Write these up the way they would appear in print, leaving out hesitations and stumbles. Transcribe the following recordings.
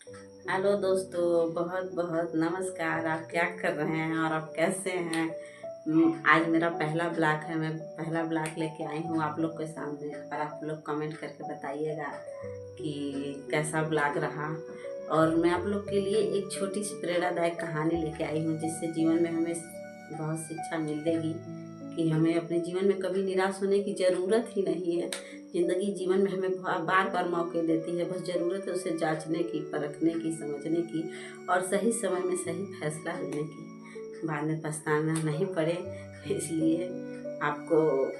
Hello दोस्तों, बहुत बहुत नमस्कार। आप क्या कर रहे हैं और आप कैसे हैं? आज मेरा पहला ब्लॉग है। मैं पहला ब्लॉग लेके आई हूँ आप लोग के सामने और आप लोग कमेंट करके बताइएगा कि कैसा ब्लॉग रहा। और मैं आप लोग के लिए एक छोटी सी प्रेरणादायक कहानी लेके आई हूँ जिससे जीवन में हमें बहुत शिक्षा मिलेगी कि हमें अपने जीवन में कभी निराश होने की ज़रूरत ही नहीं है। ज़िंदगी जीवन में हमें बार बार मौके देती है, बस ज़रूरत है उसे जांचने की, परखने की, समझने की और सही समय में सही फैसला लेने की। बाद में पछताना नहीं पड़े, इसलिए आपको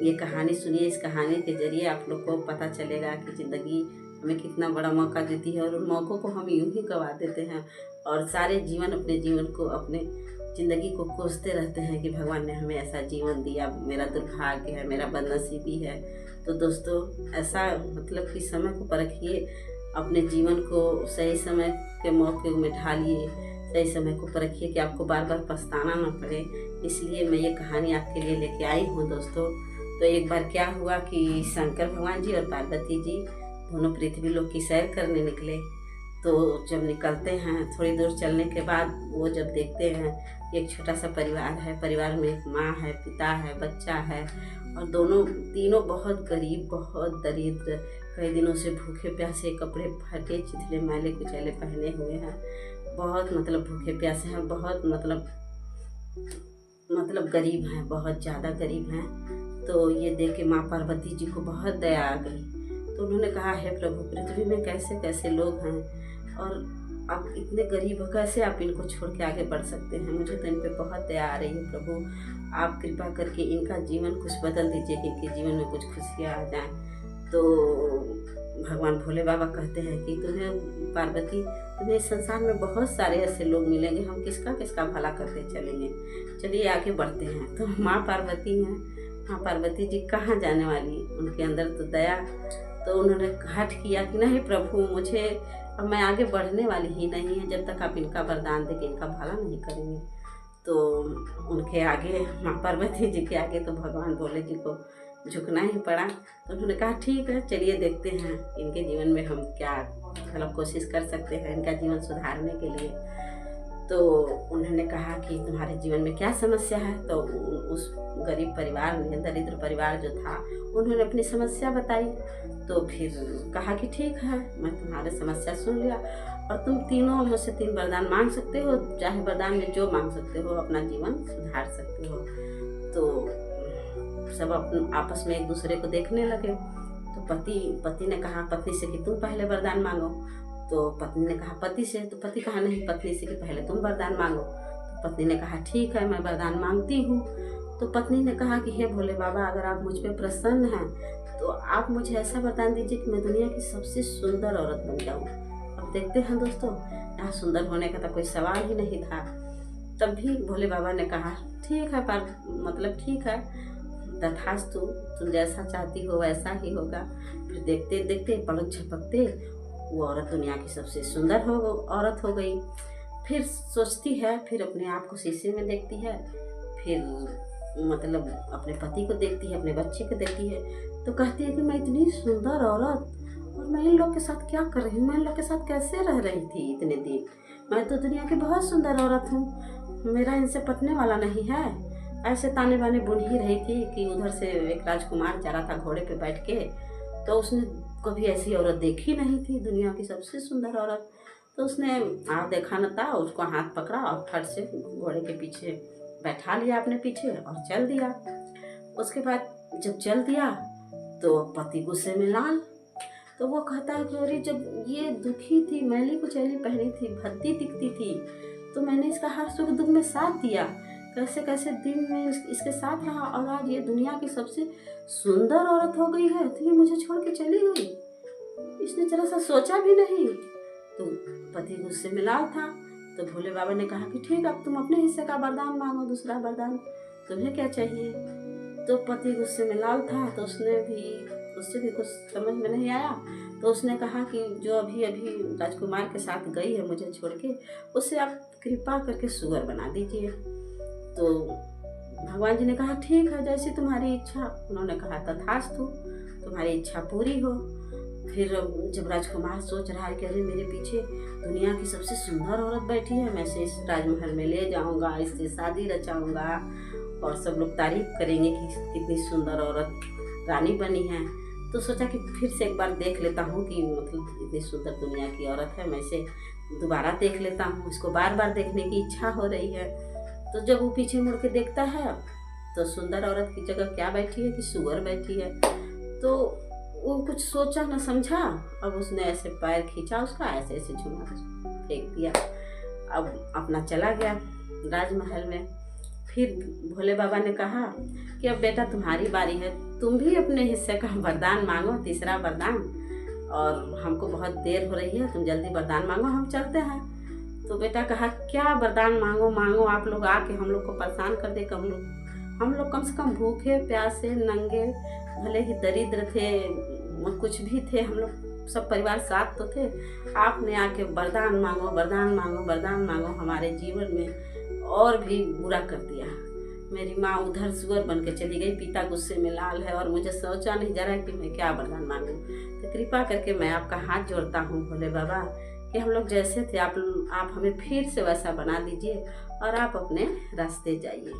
ये कहानी सुनिए। इस कहानी के ज़रिए आप लोग को पता चलेगा कि ज़िंदगी हमें कितना बड़ा मौका देती है और उन मौक़ों को हम यूं ही गंवा देते हैं और सारे जीवन अपने जीवन को, अपने ज़िंदगी को कोसते रहते हैं कि भगवान ने हमें ऐसा जीवन दिया, मेरा दुर्भाग्य है, मेरा बदनसीबी है। तो दोस्तों, ऐसा मतलब कि समय को परखिए, अपने जीवन को सही समय के मौके में ढालिए, सही समय को परखिए कि आपको बार बार पछताना ना पड़े। इसलिए मैं ये कहानी आपके लिए लेके आई हूँ दोस्तों। तो एक बार क्या हुआ कि शंकर भगवान जी और पार्वती जी दोनों पृथ्वी लोक की सैर करने निकले। तो जब निकलते हैं, थोड़ी दूर चलने के बाद वो जब देखते हैं कि एक छोटा सा परिवार है, परिवार में एक माँ है, पिता है, बच्चा है और दोनों तीनों बहुत गरीब, बहुत दरिद्र, कई दिनों से भूखे प्यासे, कपड़े फटे चिथले मैले कुचैले पहने हुए हैं, बहुत मतलब भूखे प्यासे हैं, बहुत मतलब गरीब हैं, बहुत ज़्यादा गरीब हैं। तो ये देख के माँ पार्वती जी को बहुत दया आ गई। तो उन्होंने कहा, हे प्रभु, पृथ्वी में कैसे कैसे लोग हैं और आप इतने गरीब हो, कैसे आप इनको छोड़ के आगे बढ़ सकते हैं? मुझे तो इन पे बहुत दया आ रही है प्रभु, आप कृपा करके इनका जीवन कुछ बदल दीजिए कि इनके जीवन में कुछ खुशियाँ आ जाएं। तो भगवान भोले बाबा कहते हैं कि तुम्हें पार्वती, तुम्हें इस संसार में बहुत सारे ऐसे लोग मिलेंगे, हम किसका किसका भला करते चलेंगे, चलिए आगे बढ़ते हैं। तो माँ पार्वती हैं, माँ पार्वती जी कहाँ जाने वाली, उनके अंदर तो दया। तो उन्होंने हठ किया कि नहीं प्रभु, मुझे अब मैं आगे बढ़ने वाली ही नहीं है जब तक आप इनका वरदान देके इनका भला नहीं करेंगे। तो उनके आगे, माँ पार्वती जी के आगे तो भगवान भोले जी को झुकना ही पड़ा। तो उन्होंने कहा, ठीक है, चलिए देखते हैं इनके जीवन में हम क्या मतलब कोशिश कर सकते हैं इनका जीवन सुधारने के लिए। तो उन्होंने कहा कि तुम्हारे जीवन में क्या समस्या है? तो उस गरीब परिवार में, दरिद्र परिवार जो था, उन्होंने अपनी समस्या बताई। तो फिर कहा कि ठीक है, मैं तुम्हारी समस्या सुन लिया और तुम तीनों मुझसे 3 वरदान मांग सकते हो, चाहे वरदान में जो मांग सकते हो, अपना जीवन सुधार सकते हो। तो सब आपस में एक दूसरे को देखने लगे। तो पति ने कहा पत्नी से कि तुम पहले वरदान मांगो। तो पत्नी ने कहा पति से। तो पति कहा नहीं, पत्नी से कि पहले तुम वरदान मांगो। तो पत्नी ने कहा ठीक है, मैं वरदान मांगती हूँ। तो पत्नी ने कहा कि हे भोले बाबा, अगर आप मुझ पे प्रसन्न हैं तो आप मुझे ऐसा वरदान दीजिए कि मैं दुनिया की सबसे सुंदर औरत बन जाऊँ। अब देखते हैं दोस्तों, यहाँ सुंदर होने का तो कोई सवाल ही नहीं था। तब भी भोले बाबा ने कहा ठीक है, पर मतलब ठीक है, तथास्तु, तुम जैसा चाहती हो वैसा ही होगा। फिर देखते देखते पलक झपकते वो औरत दुनिया की सबसे सुंदर औरत हो गई। फिर सोचती है, फिर अपने आप को शीशे में देखती है, फिर मतलब अपने पति को देखती है, अपने बच्चे को देखती है। तो कहती है कि मैं इतनी सुंदर औरत और मैं इन लोग के साथ क्या कर रही हूँ, मैं इन लोग के साथ कैसे रह रही थी इतने दिन? मैं तो दुनिया की बहुत सुंदर औरत हूँ, मेरा इनसे पटने वाला नहीं है। ऐसे ताने बाने बुन ही रही थी कि उधर से एक राजकुमार जा रहा था घोड़े पे बैठ के। तो उसने कभी ऐसी औरत देखी नहीं थी, दुनिया की सबसे सुंदर औरत। तो उसने देखा न था, उसको हाथ पकड़ा और फट से घोड़े के पीछे बैठा लिया अपने पीछे और चल दिया। उसके बाद जब चल दिया तो पति गुस्से में लाल। तो वो कहता है कि अरे, जब ये दुखी थी, मैली कुचैली पहनी थी, भद्दी दिखती थी, तो मैंने इसका हर सुख दुख में साथ दिया, कैसे कैसे दिन में इसके साथ रहा और आज ये दुनिया की सबसे सुंदर औरत हो गई है तो ये मुझे छोड़ के चली गई, इसने जरा सा सोचा भी नहीं। तो पति गुस्से में लाल था। तो भोले बाबा ने कहा कि ठीक, अब तुम अपने हिस्से का वरदान मांगो, दूसरा वरदान, तुम्हें क्या चाहिए? तो पति गुस्से में लाल था। तो उससे भी कुछ समझ में नहीं आया। तो उसने कहा कि जो अभी अभी राजकुमार के साथ गई है मुझे छोड़ के, उससे आप कृपा करके सुअर बना दीजिए। तो भगवान जी ने कहा ठीक है, जैसी तुम्हारी इच्छा। उन्होंने कहा तथास्तु, तुम्हारी इच्छा पूरी हो। फिर जब राजकुमार सोच रहा है कि अरे मेरे पीछे दुनिया की सबसे सुंदर औरत बैठी है, मैं इसे इस राजमहल में ले जाऊंगा, इससे शादी रचाऊंगा और सब लोग तारीफ करेंगे कि कितनी सुंदर औरत रानी बनी है। तो सोचा कि फिर से एक बार देख लेता हूँ कि मतलब इतनी सुंदर दुनिया की औरत है, मैं इसे दोबारा देख लेता हूँ, इसको बार बार देखने की इच्छा हो रही है। तो जब वो पीछे मुड़ के देखता है तो सुंदर औरत की जगह क्या बैठी है कि सूअर बैठी है। तो वो कुछ सोचा न समझा, अब उसने ऐसे पैर खींचा उसका, ऐसे ऐसे झुमा फेंक दिया। अब अपना चला गया राजमहल में। फिर भोले बाबा ने कहा कि अब बेटा तुम्हारी बारी है, तुम भी अपने हिस्से का वरदान मांगो, तीसरा वरदान, और हमको बहुत देर हो रही है, तुम जल्दी वरदान मांगो, हम चलते हैं। तो बेटा कहा क्या वरदान मांगो मांगो, आप लोग आके हम लोग को परेशान कर दे, हम लोग कम से कम भूखे प्यासे नंगे, भले ही दरिद्र थे, कुछ भी थे, हम लोग सब परिवार साथ तो थे, आपने आके वरदान मांगो वरदान मांगो वरदान मांगो, हमारे जीवन में और भी बुरा कर दिया। मेरी माँ उधर सुअर बन के चली गई, पिता गुस्से में लाल है और मुझे सोचा नहीं जा रहा है कि मैं क्या वरदान मांगूं। तो कृपा करके मैं आपका हाथ जोड़ता हूँ भोले बाबा कि हम लोग जैसे थे आप हमें फिर से वैसा बना दीजिए और आप अपने रास्ते जाइए।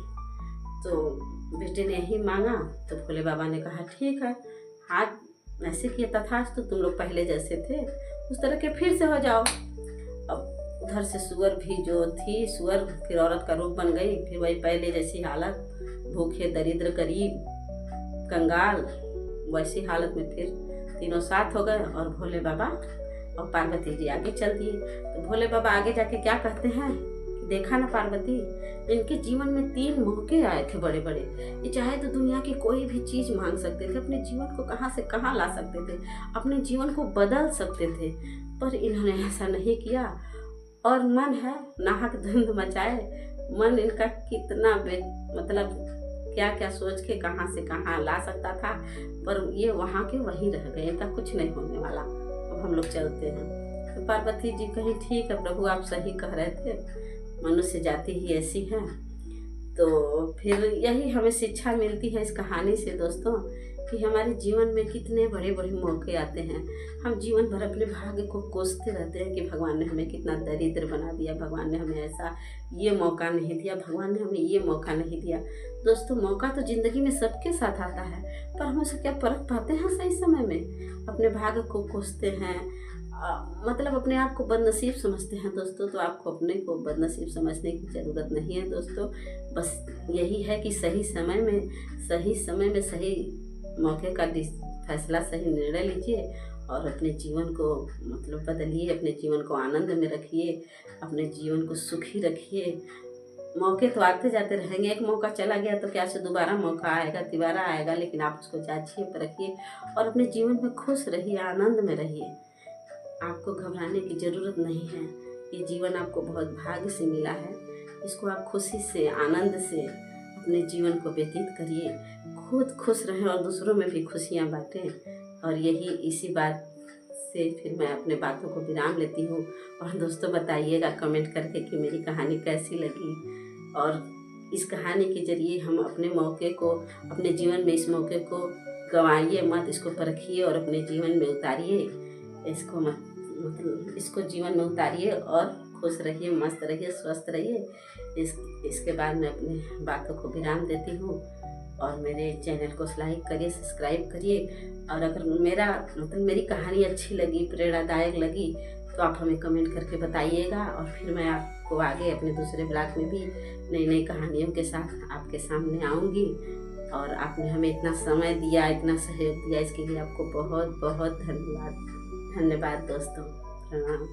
तो बेटे ने यही मांगा। तो भोले बाबा ने कहा ठीक है, हाथ ऐसे किए तथास्तु, तुम लोग पहले जैसे थे उस तरह के फिर से हो जाओ। अब उधर से सुअर भी जो थी, सुअर फिर औरत का रूप बन गई, फिर वही पहले जैसी हालत, भूखे दरिद्र गरीब कंगाल, वैसी हालत में फिर तीनों साथ हो गए और भोले बाबा और पार्वती जी आगे चल दिए। तो भोले बाबा आगे जाके क्या कहते हैं, देखा ना पार्वती, इनके जीवन में 3 मौके आए थे बड़े बड़े, ये चाहे तो दुनिया की कोई भी चीज मांग सकते थे, अपने जीवन को कहाँ से कहाँ ला सकते थे, अपने जीवन को बदल सकते थे, पर इन्होंने ऐसा नहीं किया। और मन है नाहक धुंध मचाए, मन इनका कितना मतलब क्या क्या सोच के कहाँ से कहाँ ला सकता था, पर ये वहाँ के वहीं रह गए, इनका कुछ नहीं होने वाला, अब हम लोग चलते हैं। तो पार्वती जी कहीं ठीक है प्रभु, आप सही कह रहे थे, मनुष्य जाति ही ऐसी है। तो फिर यही हमें शिक्षा मिलती है इस कहानी से दोस्तों, कि हमारे जीवन में कितने बड़े बड़े मौके आते हैं, हम जीवन भर अपने भाग्य को कोसते रहते हैं कि भगवान ने हमें कितना दरिद्र बना दिया, भगवान ने हमें ऐसा ये मौका नहीं दिया, भगवान ने हमें ये मौका नहीं दिया। दोस्तों मौका तो ज़िंदगी में सबके साथ आता है, पर हम उसे क्या परख पाते हैं सही समय में, अपने भाग्य को कोसते हैं, मतलब अपने आप को बदनसीब समझते हैं दोस्तों। तो आपको अपने को बदनसीब समझने की ज़रूरत नहीं है दोस्तों, बस यही है कि सही समय में सही मौके का फैसला, सही निर्णय लीजिए और अपने जीवन को मतलब बदलिए, अपने जीवन को आनंद में रखिए, अपने जीवन को सुखी रखिए। मौके तो आते जाते रहेंगे, एक मौका चला गया तो क्या से दोबारा मौका आएगा, तिबारा आएगा, लेकिन आप उसको जांचिए परखिए और अपने जीवन में खुश रहिए, आनंद में रहिए। आपको घबराने की ज़रूरत नहीं है, ये जीवन आपको बहुत भाग्य से मिला है, इसको आप खुशी से आनंद से अपने जीवन को व्यतीत करिए, खुद खुश रहें और दूसरों में भी खुशियाँ बांटें। और यही इसी बात से फिर मैं अपने बातों को विराम लेती हूँ। और दोस्तों बताइएगा कमेंट करके कि मेरी कहानी कैसी लगी, और इस कहानी के जरिए हम अपने मौके को, अपने जीवन में इस मौके को गंवाइए मत, इसको परखिए और अपने जीवन में उतारिए, इसको मतलब इसको जीवन में उतारिए और खुश रहिए, मस्त रहिए, स्वस्थ रहिए। इसके बाद मैं अपनी बातों को विराम देती हूँ और मेरे चैनल को लाइक करिए, सब्सक्राइब करिए, और अगर मेरी कहानी अच्छी लगी, प्रेरणादायक लगी तो आप हमें कमेंट करके बताइएगा, और फिर मैं आपको आगे अपने दूसरे ब्लॉग में भी नई नई कहानियों के साथ आपके सामने आऊँगी। और आपने हमें इतना समय दिया, इतना सहयोग दिया, इसके लिए आपको बहुत बहुत धन्यवाद दोस्तों, प्रणाम।